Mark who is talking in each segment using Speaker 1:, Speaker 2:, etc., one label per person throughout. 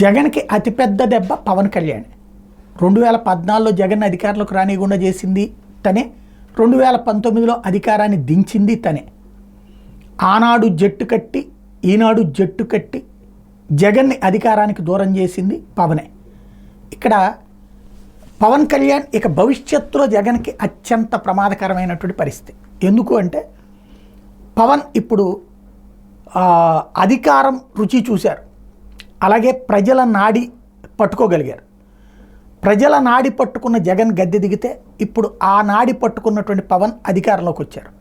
Speaker 1: జగన్కి అతిపెద్ద దెబ్బ పవన్ కళ్యాణ్. 2014లో జగన్ అధికారంలోకి రానియకుండా చేసింది తనే, 2019లో అధికారాన్ని దించింది తనే. ఆనాడు జట్టు కట్టి ఈనాడు జట్టు కట్టి జగన్ని అధికారానికి దూరం చేసింది పవనే. ఇక్కడ పవన్ కళ్యాణ్ ఇక భవిష్యత్తులో జగన్కి అత్యంత ప్రమాదకరమైనటువంటి పరిస్థితి. ఎందుకు అంటే పవన్ ఇప్పుడు అధికారం రుచి చూశారు, అలాగే ప్రజల నాడి పట్టుకోగలిగారు. ప్రజల నాడి పట్టుకున్న జగన్ గద్దె దిగితే ఇప్పుడు ఆ నాడి పట్టుకున్నటువంటి పవన్ అధికారంలోకి వచ్చారు.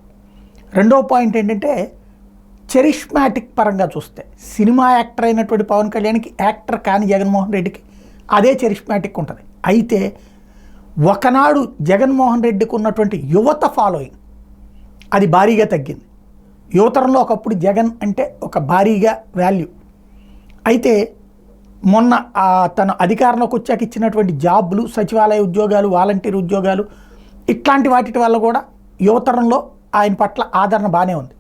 Speaker 1: రెండో పాయింట్ ఏంటంటే చరిష్మాటిక్ పరంగా చూస్తే సినిమా యాక్టర్ అయినటువంటి పవన్ కళ్యాణ్కి యాక్టర్ కాని జగన్మోహన్ రెడ్డికి అదే చరిష్మాటిక్ ఉంటుంది. అయితే ఒకనాడు జగన్మోహన్ రెడ్డికి ఉన్నటువంటి యువత ఫాలోయింగ్ అది భారీగా తగ్గింది. యువతరంలో ఒకప్పుడు జగన్ అంటే ఒక భారీగా వాల్యూ. అయితే మొన్న తను అధికారంలోకి వచ్చాక ఇచ్చినటువంటి జాబులు, సచివాలయ ఉద్యోగాలు, వాలంటీర్ ఉద్యోగాలు, ఇట్లాంటి వాటి వల్ల కూడా యువతరంలో ఆయన పట్ల ఆదరణ బాగానే ఉంది.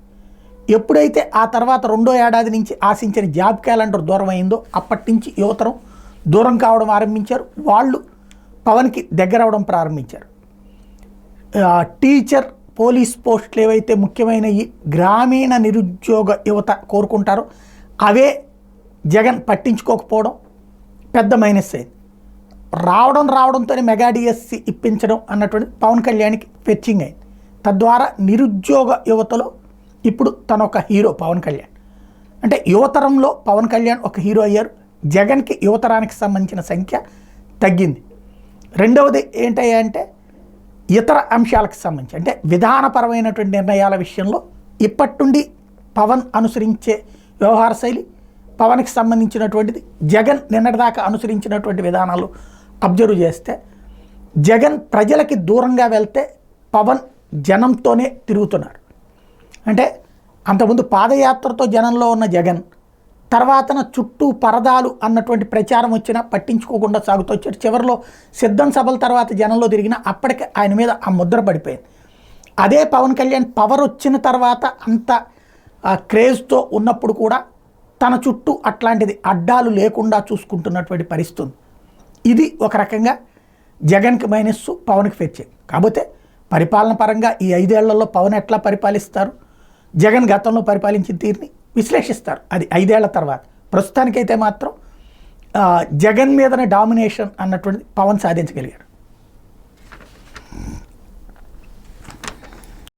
Speaker 1: ఎప్పుడైతే ఆ తర్వాత రెండో ఏడాది నుంచి ఆశించిన జాబ్ క్యాలెండర్ దూరం అయిందో అప్పటి నుంచి యువతరం దూరం కావడం ఆరంభించారు. వాళ్ళు పవన్కి దగ్గర అవడం ప్రారంభించారు. టీచర్, పోలీస్ పోస్టులు ఏవైతే ముఖ్యమైనవి గ్రామీణ నిరుద్యోగ యువత కోరుకుంటారో అవే జగన్ పట్టించుకోకపోవడం పెద్ద మైనస్ అయింది. రావడంతోనే మెగా డిఎస్సి ఇప్పించడం అన్నటువంటి పవన్ కళ్యాణ్కి ఫెచ్చింగ్ అయింది. తద్వారా నిరుద్యోగ యువతలో ఇప్పుడు తను ఒక హీరో. పవన్ కళ్యాణ్ అంటే యువతరంలో పవన్ కళ్యాణ్ ఒక హీరో అయ్యారు. జగన్కి యువతరానికి సంబంధించిన సంఖ్య తగ్గింది. రెండవది ఏంటంటే ఇతర అంశాలకు సంబంధించి అంటే విధానపరమైనటువంటి నిర్ణయాల విషయంలో ఇప్పటి నుండి పవన్ అనుసరించే వ్యవహార శైలి, పవన్కి సంబంధించినటువంటిది జగన్ నిన్నటిదాకా అనుసరించినటువంటి విధానాలు అబ్జర్వ్ చేస్తే జగన్ ప్రజలకి దూరంగా వెళ్తే పవన్ జనంతోనే తిరుగుతున్నారు. అంటే అంతకుముందు పాదయాత్రతో జనంలో ఉన్న జగన్ తర్వాతన చుట్టూ పరదాలు అన్నటువంటి ప్రచారం వచ్చినా పట్టించుకోకుండా సాగుతూ వచ్చాడు. చివరిలో సిద్ధం సభల తర్వాత జనంలో తిరిగినా అప్పటికే ఆయన మీద ఆ ముద్ర పడిపోయింది. అదే పవన్ కళ్యాణ్ పవర్ వచ్చిన తర్వాత అంత క్రేజ్తో ఉన్నప్పుడు కూడా తన చుట్టూ అట్లాంటిది అడ్డాలు లేకుండా చూసుకుంటున్నటువంటి పరిస్థితి ఉంది. ఇది ఒక రకంగా జగన్కి మైనస్, పవన్కి ఫెచ్చింగ్. కాకపోతే పరిపాలన పరంగా ఈ 5 ఏళ్లలో పవన్ ఎట్లా పరిపాలిస్తారు, జగన్ గతంలో పరిపాలించిన తీరుని విశ్లేషిస్తారు. అది 5 ఏళ్ల తర్వాత. ప్రస్తుతానికైతే మాత్రం జగన్ మీదనే డామినేషన్ అన్నటువంటిది పవన్ సాధించగలిగారు.